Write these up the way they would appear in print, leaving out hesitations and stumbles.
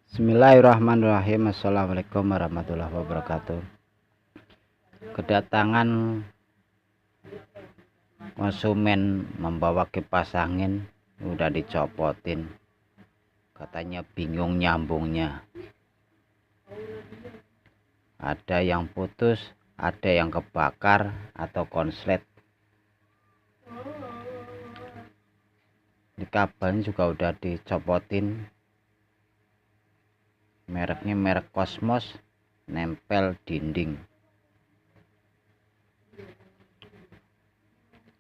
Bismillahirrahmanirrahim. Assalamualaikum warahmatullahi wabarakatuh. Kedatangan konsumen membawa kipas angin udah dicopotin, katanya bingung nyambungnya, ada yang putus, ada yang kebakar atau konslet. Di kabelnya juga udah dicopotin, mereknya merek Cosmos, nempel dinding.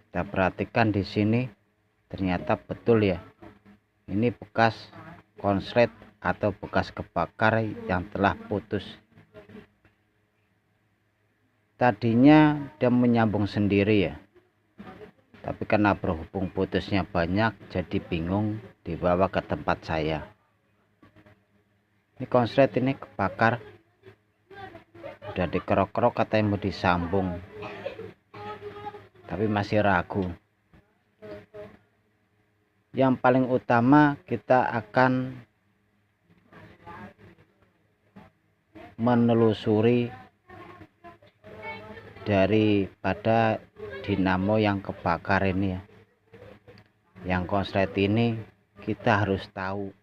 Kita perhatikan di sini, ternyata betul ya, ini bekas konslet atau bekas kebakar yang telah putus. Tadinya dia menyambung sendiri ya, tapi karena berhubung putusnya banyak jadi bingung, dibawa ke tempat saya. Ini konslet ini kebakar, udah dikerok-kerok, katanya mau disambung, tapi masih ragu. Yang paling utama, kita akan menelusuri daripada dinamo yang kebakar ini ya. Yang konslet ini kita harus tahu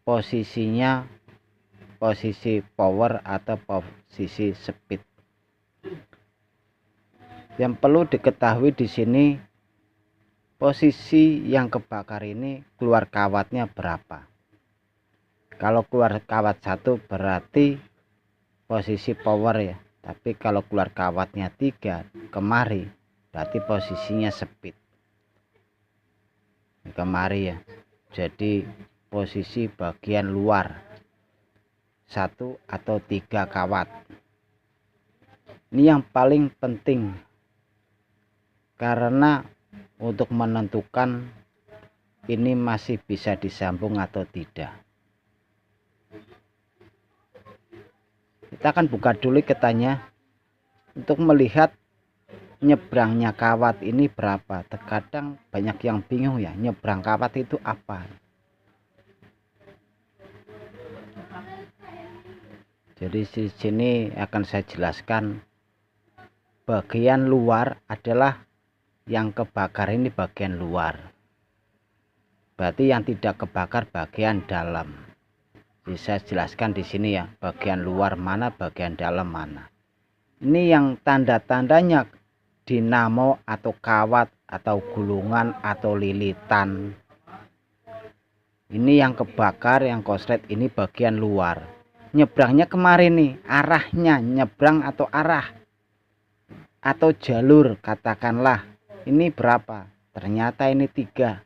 posisinya, posisi power atau posisi speed. Yang perlu diketahui di sini, posisi yang kebakar ini keluar kawatnya berapa. Kalau keluar kawat 1 berarti posisi power ya, tapi kalau keluar kawatnya 3 kemari berarti posisinya speed. Ini kemari ya, jadi posisi bagian luar 1 atau 3 kawat. Ini yang paling penting, karena untuk menentukan ini masih bisa disambung atau tidak. Kita akan buka dulu ikatnya untuk melihat nyebrangnya kawat ini berapa. Terkadang banyak yang bingung ya, nyebrang kawat itu apa. Jadi di sini akan saya jelaskan, bagian luar adalah yang kebakar ini bagian luar. Berarti yang tidak kebakar bagian dalam. Jadi saya jelaskan di sini ya, bagian luar mana, bagian dalam mana. Ini yang tanda-tandanya dinamo atau kawat atau gulungan atau lilitan. Ini yang kebakar, yang konslet ini bagian luar. Nyebrangnya kemarin nih, arahnya nyebrang atau arah atau jalur, katakanlah ini berapa. Ternyata ini 3.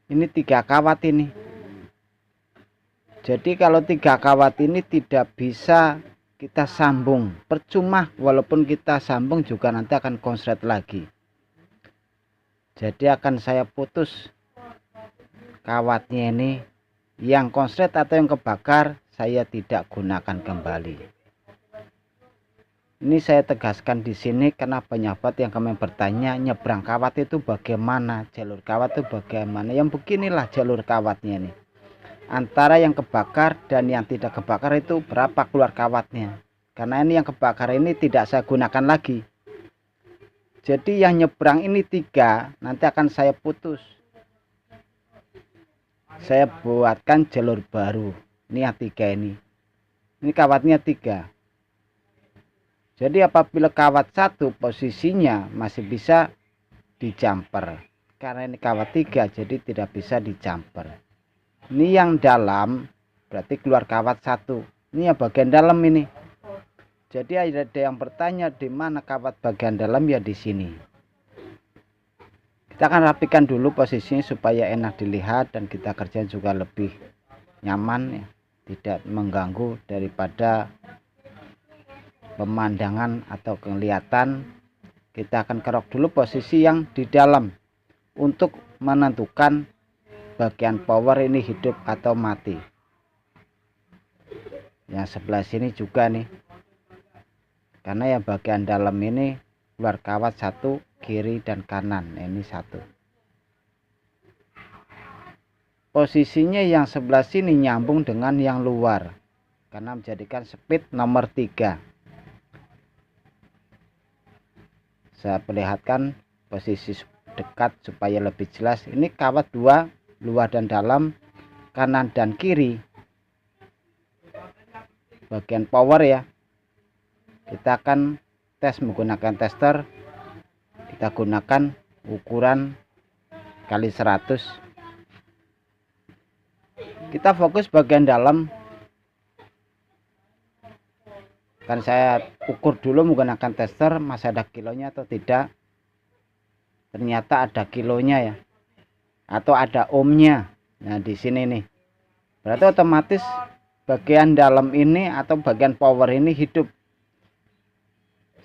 Ini 3 kawat ini. Jadi kalau 3 kawat ini tidak bisa kita sambung, percuma, walaupun kita sambung juga nanti akan konslet lagi. Jadi akan saya putus kawatnya ini, yang konslet atau yang kebakar saya tidak gunakan kembali. Ini saya tegaskan di sini karena banyak banget yang kami bertanya, nyebrang kawat itu bagaimana, jalur kawat itu bagaimana. Yang beginilah jalur kawatnya nih, antara yang kebakar dan yang tidak kebakar itu berapa keluar kawatnya. Karena ini yang kebakar ini tidak saya gunakan lagi. Jadi yang nyebrang ini 3, nanti akan saya putus. Saya buatkan jalur baru. Ini yang 3 ini. Ini kawatnya 3. Jadi apabila kawat 1 posisinya masih bisa dijumper. Karena ini kawat 3 jadi tidak bisa dijumper. Ini yang dalam berarti keluar kawat 1. Ini yang bagian dalam ini. Jadi ada yang bertanya di mana kawat bagian dalam, ya di sini. Kita akan rapikan dulu posisinya supaya enak dilihat dan kita kerja juga lebih nyaman ya, tidak mengganggu daripada pemandangan atau kelihatan. Kita akan kerok dulu posisi yang di dalam untuk menentukan bagian power ini hidup atau mati. Yang sebelah sini juga nih, karena yang bagian dalam ini keluar kawat 1 kiri dan kanan. Ini 1. posisinya yang sebelah sini nyambung dengan yang luar karena menjadikan speed nomor 3. Saya perlihatkan posisi dekat supaya lebih jelas. Ini kawat 2 luar dan dalam, kanan dan kiri. Bagian power ya, kita akan tes menggunakan tester. Kita gunakan ukuran kali 100. Kita fokus bagian dalam, kan saya ukur dulu menggunakan tester masih ada kilonya atau tidak. Ternyata ada kilonya ya, atau ada ohmnya. Nah di sini nih, berarti otomatis bagian dalam ini atau bagian power ini hidup.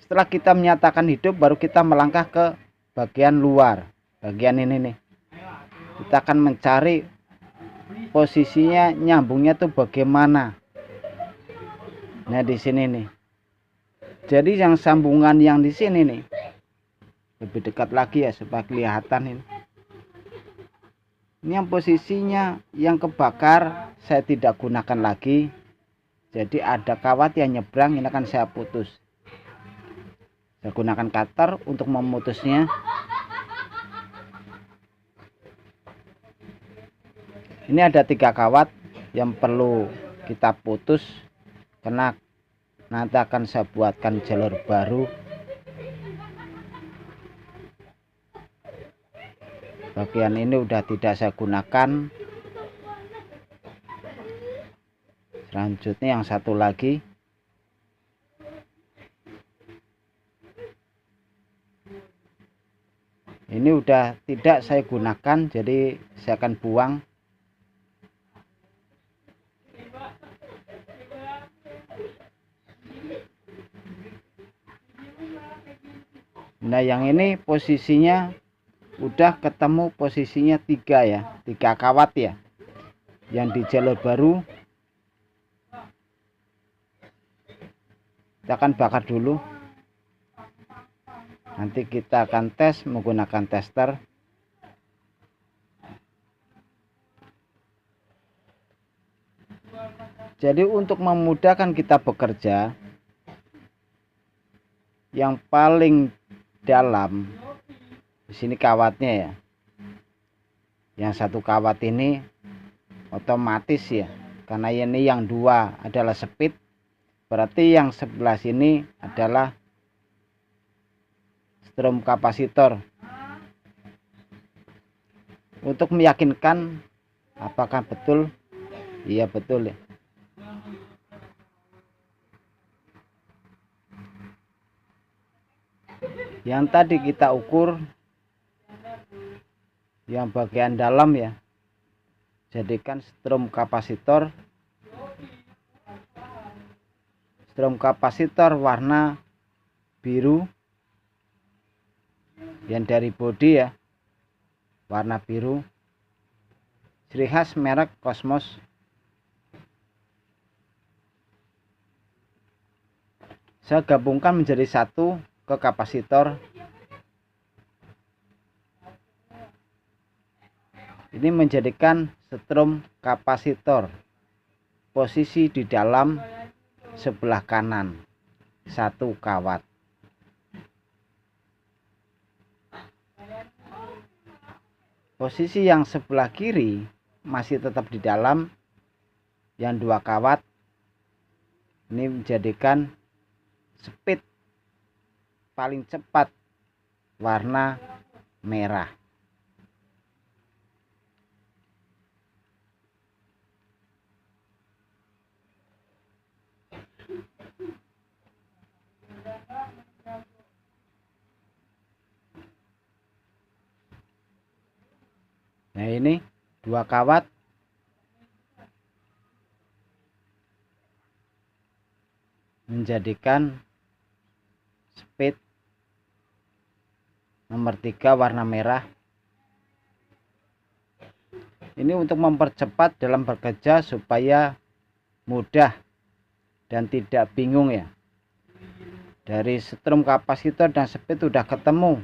Setelah kita menyatakan hidup, baru kita melangkah ke bagian luar, bagian ini nih. Kita akan mencari posisinya nyambungnya tuh bagaimana. Nah di sini nih, jadi yang sambungan yang di sini nih, lebih dekat lagi ya supaya kelihatan ini. Ini yang posisinya yang kebakar saya tidak gunakan lagi. Jadi ada kawat yang nyebrang, ini akan saya putus. Saya gunakan cutter untuk memutusnya. Ini ada 3 kawat yang perlu kita putus karena nanti akan saya buatkan jalur baru. Bagian ini udah tidak saya gunakan. Selanjutnya yang satu lagi. Ini udah tidak saya gunakan, jadi saya akan buang. Nah yang ini posisinya udah ketemu posisinya 3 ya, 3 kawat ya, yang di jalur baru. Kita akan bakar dulu, nanti kita akan tes menggunakan tester. Jadi untuk memudahkan kita bekerja, yang paling dalam di sini kawatnya ya. Yang satu kawat ini otomatis ya, karena ini yang 2 adalah speed, berarti yang sebelah sini adalah strom kapasitor. Untuk meyakinkan apakah betul, iya betul ya. Yang tadi kita ukur yang bagian dalam ya, jadikan strom kapasitor. Strom kapasitor warna biru, yang dari bodi ya, warna biru, ciri khas merek Cosmos. Saya gabungkan menjadi satu ke kapasitor. Ini menjadikan strom kapasitor. Posisi di dalam sebelah kanan 1 kawat. Posisi yang sebelah kiri masih tetap di dalam yang 2 kawat. Ini menjadikan speed paling cepat warna merah. Nah ini 2 kawat menjadikan speed nomor 3 warna merah. Ini untuk mempercepat dalam bekerja supaya mudah dan tidak bingung ya. Dari strom kapasitor dan speed sudah ketemu.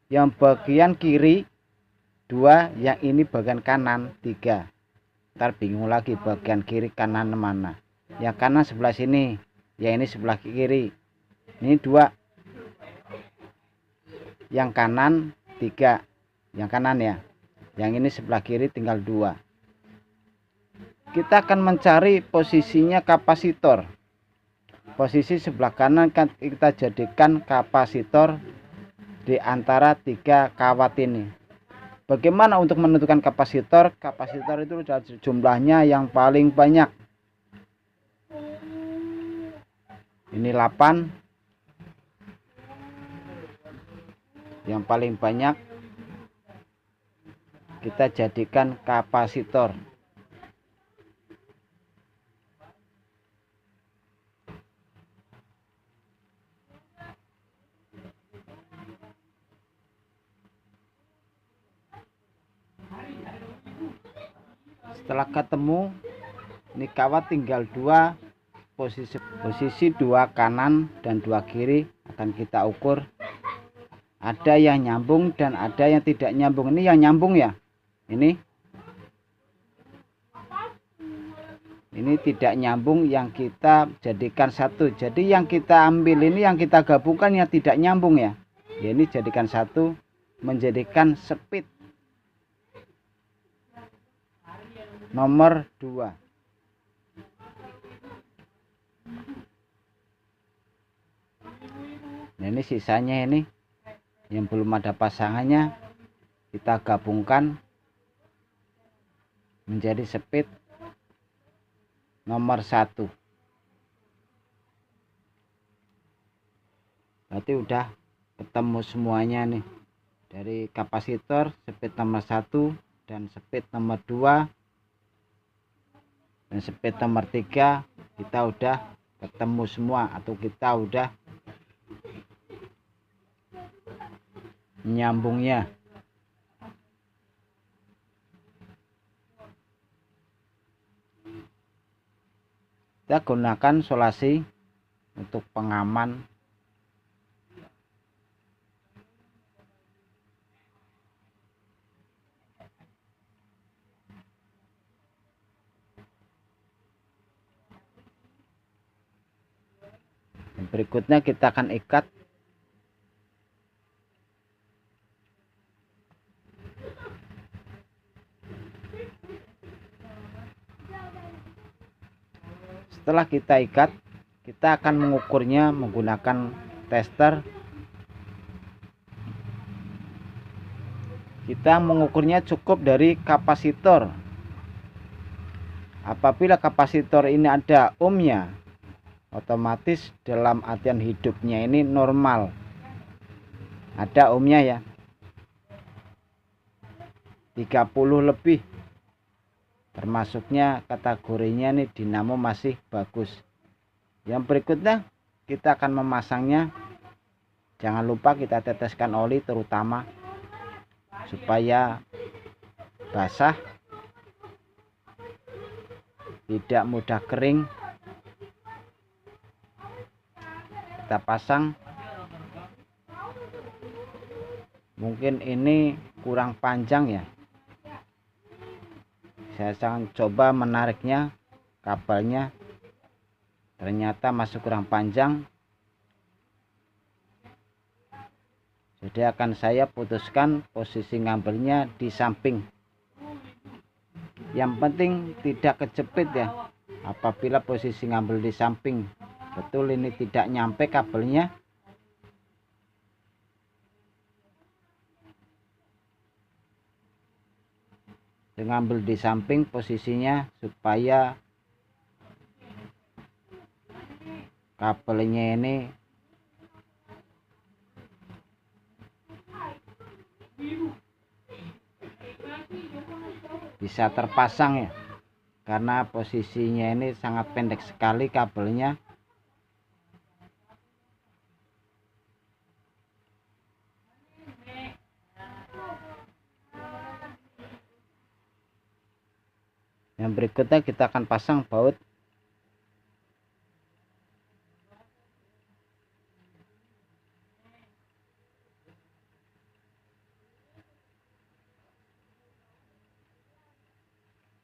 Yang bagian kiri 2, yang ini bagian kanan 3. Ntar bingung lagi bagian kiri kanan mana. Yang kanan sebelah sini, yang ini sebelah kiri. Ini 2. Yang kanan 3. Yang kanan ya. Yang ini sebelah kiri tinggal 2. Kita akan mencari posisinya kapasitor. Posisi sebelah kanan kan kita jadikan kapasitor di antara 3 kawat ini. Bagaimana untuk menentukan kapasitor? Kapasitor itu jumlahnya yang paling banyak. Ini 8. Yang paling banyak kita jadikan kapasitor. Setelah ketemu, ini kawat tinggal 2, posisi 2 kanan dan 2 kiri akan kita ukur. Ada yang nyambung dan ada yang tidak nyambung. Ini yang nyambung ya. Ini tidak nyambung, yang kita jadikan 1. Jadi yang kita ambil ini, yang kita gabungkan yang tidak nyambung ya. Ini jadikan 1, menjadikan speed nomor 2. Nah, ini sisanya ini yang belum ada pasangannya, kita gabungkan menjadi speed nomor 1. Berarti udah ketemu semuanya nih. Dari kapasitor, speed nomor 1 dan speed nomor 2 dan speed nomor 3 kita udah ketemu semua, atau kita udah nyambungnya. Kita gunakan solasi untuk pengaman. Berikutnya kita akan ikat setelah kita ikat, kita akan mengukurnya menggunakan tester. Kita mengukurnya cukup dari kapasitor. Apabila kapasitor ini ada ohmnya, otomatis dalam artian hidupnya ini normal, ada ohmnya ya, 30 lebih, termasuknya kategorinya nih dinamo masih bagus. Yang berikutnya kita akan memasangnya. Jangan lupa kita teteskan oli terutama supaya basah, tidak mudah kering. Kita pasang. Mungkin ini kurang panjang ya, saya akan coba menariknya, kabelnya ternyata masih kurang panjang, jadi akan saya putuskan posisi ngambilnya di samping. Yang penting tidak kejepit ya. Apabila posisi ngambil di samping, betul ini tidak nyampe kabelnya, ngambil di samping posisinya supaya kabelnya ini bisa terpasang ya, karena posisinya ini sangat pendek sekali kabelnya. Yang berikutnya kita akan pasang baut.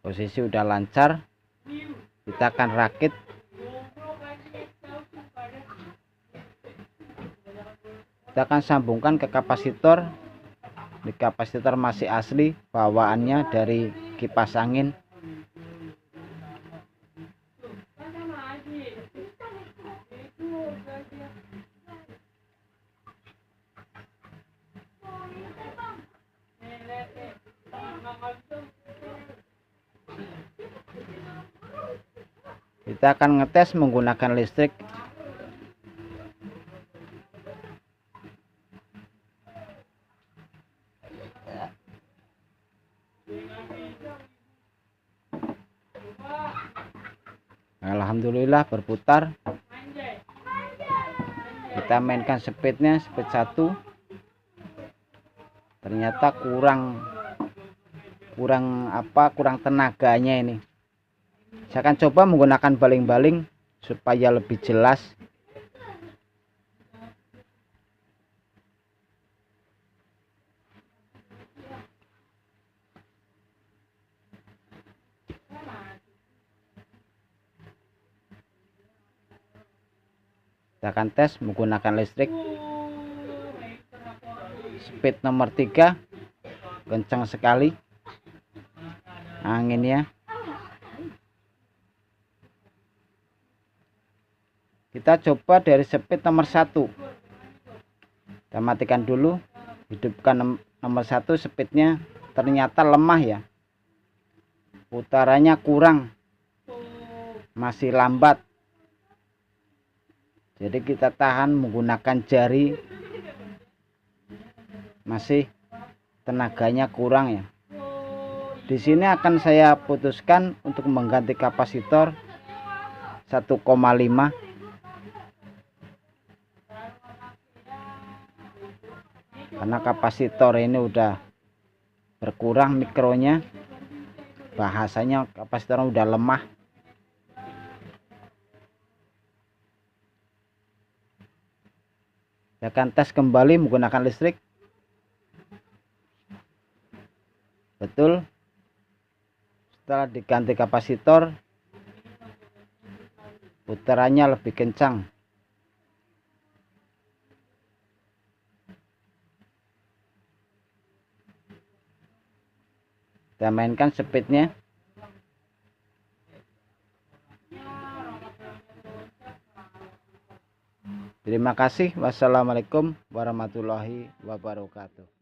Posisi udah lancar, kita akan rakit. Kita akan sambungkan ke kapasitor. Di kapasitor masih asli bawaannya dari kipas angin. Kita akan ngetes menggunakan listrik. Alhamdulillah berputar. Kita mainkan speednya, speed 1. Ternyata kurang tenaganya ini. Saya akan coba menggunakan baling-baling supaya lebih jelas. Kita akan tes menggunakan listrik. Speed nomor 3, kencang sekali anginnya. Kita coba dari speed nomor 1. Kita matikan dulu, hidupkan nomor 1. Speednya ternyata lemah ya, putarannya kurang, masih lambat. Jadi kita tahan menggunakan jari, masih tenaganya kurang ya. Di sini akan saya putuskan untuk mengganti kapasitor 1,5. Karena kapasitor ini udah berkurang mikronya, bahasanya kapasitor udah lemah. Saya akan tes kembali menggunakan listrik. Betul, setelah diganti kapasitor, putarannya lebih kencang. Kita mainkan speednya. Terima kasih. Wassalamualaikum warahmatullahi wabarakatuh.